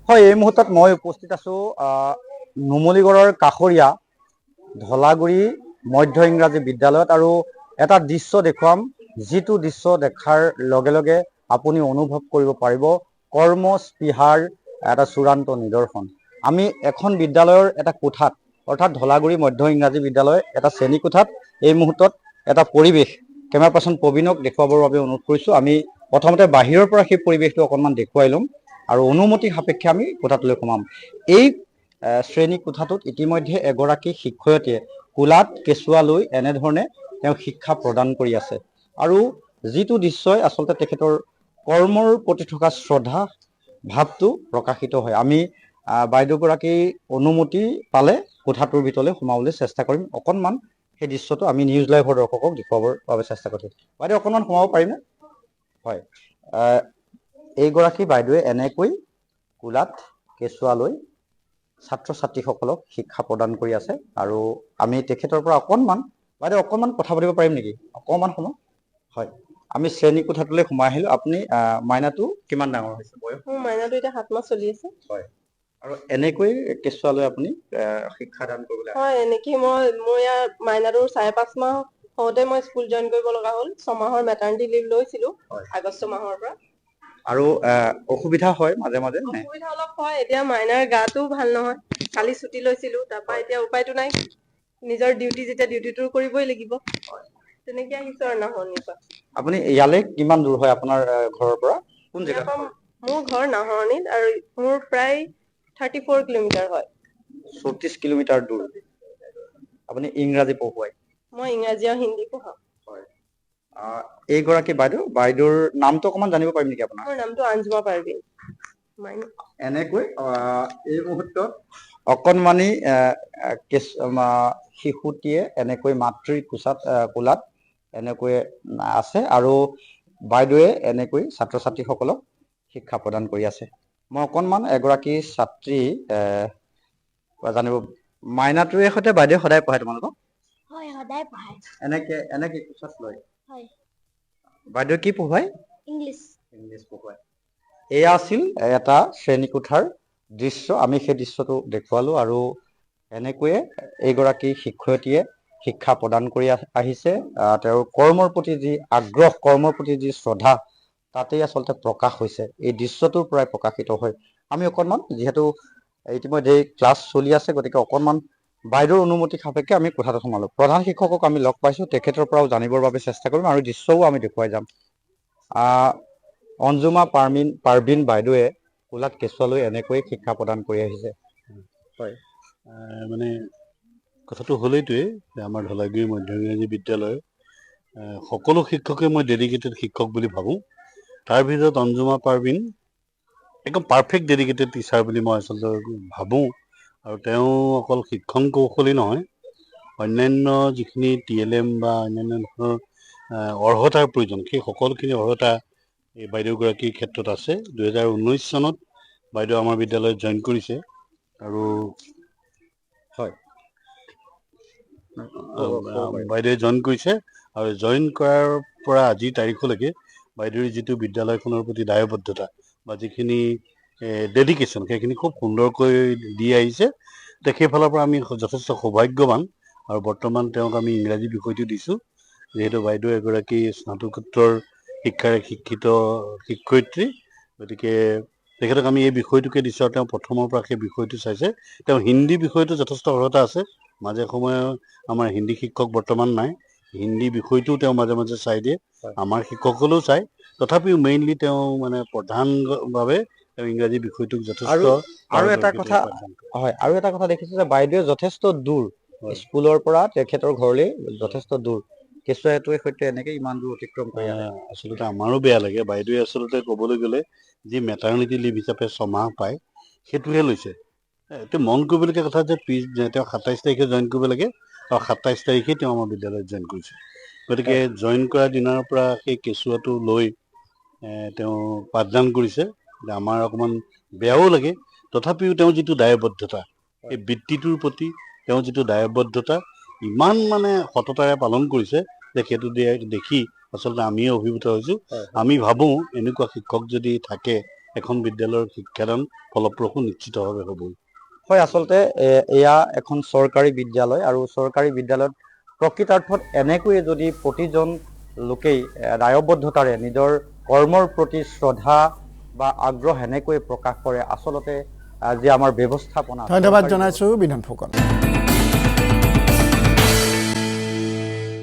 হয়, এই মুহূৰ্তত মই উপস্থিত আছো নুমলীগড়ৰ কাষৰীয়া ধলাগুৰি মধ্য ইংৰাজী বিদ্যালয়ত আৰু এটা দৃশ্য দেখুৱাম, যিটো দৃশ্য দেখাৰ লগে লগে আপুনি অনুভৱ কৰিব পাৰিব কৰ্মস্পৃহাৰ এটা চূড়ান্ত নিদৰ্শন। আমি এখন বিদ্যালয়ৰ এটা কোঠাত, অৰ্থাৎ ধলাগুৰি মধ্য ইংৰাজী বিদ্যালয় এটা শ্ৰেণী কোঠাত এই মুহূৰ্তত এটা পৰিৱেশ কেমেৰা পাৰ্চন প্ৰবীণক দেখুৱাবৰ বাবে অনুৰোধ কৰিছোঁ। আমি প্ৰথমতে বাহিৰৰ পৰা সেই পৰিৱেশটো অকণমান দেখুৱাই ল'ম আৰু অনুমতি সাপেক্ষে আমি কোঠাটোলৈ সোমাম। এই শ্ৰেণী কোঠাটোত ইতিমধ্যে এগৰাকী শিক্ষয়িত্ৰীয়ে কোলাত কেঁচুৱা লৈ এনেধৰণে তেওঁ শিক্ষা প্ৰদান কৰি আছে আৰু যিটো দৃশ্যই আচলতে তেখেতৰ কৰ্মৰ প্ৰতি থকা শ্ৰদ্ধা ভাৱটো প্ৰকাশিত হয়। আমি বাইদেউগৰাকী অনুমতি পালে কোঠাটোৰ ভিতৰলৈ সোমাবলৈ চেষ্টা কৰিম। অকণমান সেই দৃশ্যটো আমি নিউজ লাইভৰ দৰ্শকক দেখুৱাবৰ বাবে চেষ্টা কৰিম। বাইদেউ অকণমান সোমাব পাৰিম নে? হয়, এইগৰাকী বাইদেৱে এনেকৈ কোলাত কেঁচুৱা লৈ ছাত্ৰ ছাত্ৰীসকলক শিক্ষা প্ৰদান কৰি আছে আৰু আমি তেখেতৰ পৰা অকণমান বাইদেউ অকণমান কথা পাতিব পাৰিম নেকি? অকণমান সময়। হয়, আমি শ্ৰেণী কোঠাটোলৈ সোমাই আহিলোঁ। আপুনি মাইনাটো কিমান ডাঙৰ হৈছে বয়স? মোৰ মাইনাটো এতিয়া 7 মাহ চলি আছে। হয়, আৰু এনেকৈ কেঁচুৱা লৈ আপুনি শিক্ষাদান কৰিবলৈ হয়, এনেকৈ মোৰ ইয়াৰ মাইনাটোৰ 4.5 মাহ হওঁতে মই স্কুল জইন কৰিব লগা হ'ল। 6 মাহৰ মেটাৰনিটি লিভ লৈছিলোঁ আগষ্ট মাহৰ পৰা। আৰু অসুবিধা হয় মাজে মাজে? অসুবিধা অলপ হয়, এতিয়া মাইনাৰ গাটো ভাল নহয়, কালি ছুটি লৈছিলোঁ। তাৰপৰা এতিয়া উপায়তো নাই, নিজৰ ডিউটি যেতিয়া ডিউটিটো কৰিবই লাগিব, তেনেকে আহিছো আৰু নাহৰনিৰ পৰা। আপুনি ইয়ালৈ কিমান দূৰ হয় আপোনাৰ ঘৰৰ পৰা? কোন ইয়াৰ জেগাত? পৰা মোৰ ঘৰ নাহৰনিত আৰু মোৰ প্ৰায় 34 কিলোমিটাৰ হয়। 34 কিলোমিটাৰ দূৰ। আপুনি ইংৰাজী পঢ়ুৱাই? মই ইংৰাজী আৰু হিন্দী পঢ়াওঁ। হয়, এইগৰাকী বাইদেউৰ নামটো অকণমান জানিব পাৰিম নেকি আপোনাৰ? মোৰ নামটো আঞ্জুমা পাৰভিন। এনেকৈ এই মুহূৰ্তত অকণমানি শিশুটিয়ে এনেকৈ মাতৃৰ কোলাত এনেকৈ আছে আৰু বাইদেৱে এনেকৈ ছাত্ৰ ছাত্ৰীসকলক শিক্ষা প্ৰদান কৰি আছে। মই অকণমান এগৰাকী ছাত্ৰী জানিব, মাইনাটোৰে সৈতে বাইদেৱে সদায় পঢ়ায় তোমালোকক? হয়, সদায় পঢ়ায়। এনেকে কোচাত লয়? হয়। বাইদেৱে কি পঢ়ায়? ইংলিছ। ইংলিছ পঢ়ায়। এয়া আছিল এটা শ্ৰেণী কোঠাৰ দৃশ্য। আমি সেই দৃশ্যটো দেখুৱালোঁ আৰু এনেকৈয়ে এইগৰাকী শিক্ষয়িত্ৰীয়ে শিক্ষা প্ৰদান কৰি আহিছে। তেওঁৰ কৰ্মৰ প্ৰতি যি আগ্ৰহ, কৰ্মৰ প্ৰতি যি শ্ৰদ্ধা, তাতেই আচলতে প্ৰকাশ হৈছে, এই দৃশ্যটোৰ পৰাই প্ৰকাশিত হয়। আমি অকণমান, যিহেতু ইতিমধ্যে ক্লাছ চলি আছে, গতিকে অকণমান বাইদেউৰ অনুমতি সাপেক্ষে আমি কোঠাটোত সোমালোঁ। প্ৰধান শিক্ষকক আমি লগ পাইছোঁ, তেখেতৰ পৰাও জানিবৰ বাবে চেষ্টা কৰিম আৰু দৃশ্যও আমি দেখুৱাই যাম। অঞ্জুমা পাৰভিন বাইদেৱে কোলাত কেঁচুৱা লৈ এনেকৈ শিক্ষা প্ৰদান কৰি আহিছে। হয়, মানে কথাটো হ'ল এইটোৱে যে আমাৰ ধলাগুৰি মধ্য ইংৰাজী বিদ্যালয়ৰ সকলো শিক্ষকে মই ডেডিকেটেড শিক্ষক বুলি ভাবোঁ। তাৰ ভিতৰত অঞ্জুমা পাৰভিন একদম পাৰফেক্ট ডেডিকেটেড টিচাৰ বুলি মই আচলতে ভাবোঁ। আৰু তেওঁ অকল শিক্ষণ কৌশলী নহয়, অন্যান্য যিখিনি TLM বা অন্যান্য ধৰণৰ অৰ্হতাৰ প্ৰয়োজন, সেই সকলোখিনি অৰ্হতা এই বাইদেউগৰাকীৰ ক্ষেত্ৰত আছে। 2019 চনত বাইদেউ আমাৰ বিদ্যালয়ত জইন কৰিছে আৰু হয়, বাইদেৱে জইন কৰিছে আৰু জইন কৰাৰ পৰা আজিৰ তাৰিখলৈকে বাইদেউৰ যিটো বিদ্যালয়খনৰ প্ৰতি দায়বদ্ধতা বা যিখিনি ডেডিকেশ্যন, সেইখিনি খুব সুন্দৰকৈ দি আহিছে। সেইফালৰ পৰা আমি যথেষ্ট সৌভাগ্যৱান আৰু বৰ্তমান তেওঁক আমি ইংৰাজী বিষয়টো দিছোঁ, যিহেতু বাইদেউ এগৰাকী স্নাতকোত্তৰ শিক্ষাৰে শিক্ষিত শিক্ষয়িত্ৰী। গতিকে তেখেতক আমি এই বিষয়টোকে দিছোঁ আৰু তেওঁ প্ৰথমৰ পৰা সেই বিষয়টো চাইছে। তেওঁ হিন্দী বিষয়টো যথেষ্ট অৰ্হতা আছে। মাজে সময়ে আমাৰ হিন্দী শিক্ষক বৰ্তমান নাই, হিন্দী বিষয়টোও তেওঁ মাজে মাজে চাই দিয়ে, আমাৰ শিক্ষকসকলেও চায়। তথাপিও মেইনলি তেওঁ মানে প্ৰধানভাৱে তেওঁ ইংৰাজী বিষয়টোক যথেষ্ট আৰু এটা কথা হয়, আৰু এটা কথা দেখিছোঁ যে বাইদেৱে যথেষ্ট দূৰ, স্কুলৰ পৰা তেখেতৰ ঘৰলৈ যথেষ্ট দূৰ, কেঁচুৱাটোৱে সৈতে এনেকে ইমান দূৰ অতিক্ৰম কৰি আহে। আচলতে আমাৰো বেয়া লাগে। বাইদেৱে আচলতে ক'বলৈ গ'লে যি মেটাৰনিটি লিভ হিচাপে 6 মাহ পায়, সেইটোহে লৈছে। এইটো মন কৰিবলগীয়া কথা যে তেওঁ 27 তাৰিখে জইন কৰিব লাগে আৰু 27 তাৰিখে তেওঁ আমাৰ বিদ্যালয়ত জইন কৰিছে। গতিকে জইন কৰা দিনাৰ পৰা সেই কেঁচুৱাটো লৈ তেওঁ পাঠদান কৰিছে। আমাৰ অকণমান বেয়াও লাগে, তথাপিও তেওঁ যিটো দায়বদ্ধতা, এই বৃত্তিটোৰ প্ৰতি তেওঁ যিটো দায়বদ্ধতা ইমান মানে সততাৰে পালন কৰিছে যে সেইটো দেখি আচলতে আমিও অভিভূত হৈছোঁ। আমি ভাবোঁ এনেকুৱা শিক্ষক যদি থাকে এখন বিদ্যালয়ৰ শিক্ষাদান ফলপ্ৰসূ নিশ্চিতভাৱে হ'বই। হয়, আচলতে এয়া এখন চৰকাৰী বিদ্যালয় আৰু চৰকাৰী বিদ্যালয়ত প্ৰকৃতাৰ্থত এনেকৈয়ে যদি প্ৰতিজন লোকেই দায়বদ্ধতাৰে নিজৰ কৰ্মৰ প্ৰতি শ্ৰদ্ধা বা আগ্ৰহ এনেকৈ প্ৰকাশ কৰে, আচলতে যি আমাৰ ব্যৱস্থাপনা। ধন্যবাদ জনাইছোঁ বিনোদ ফুকন।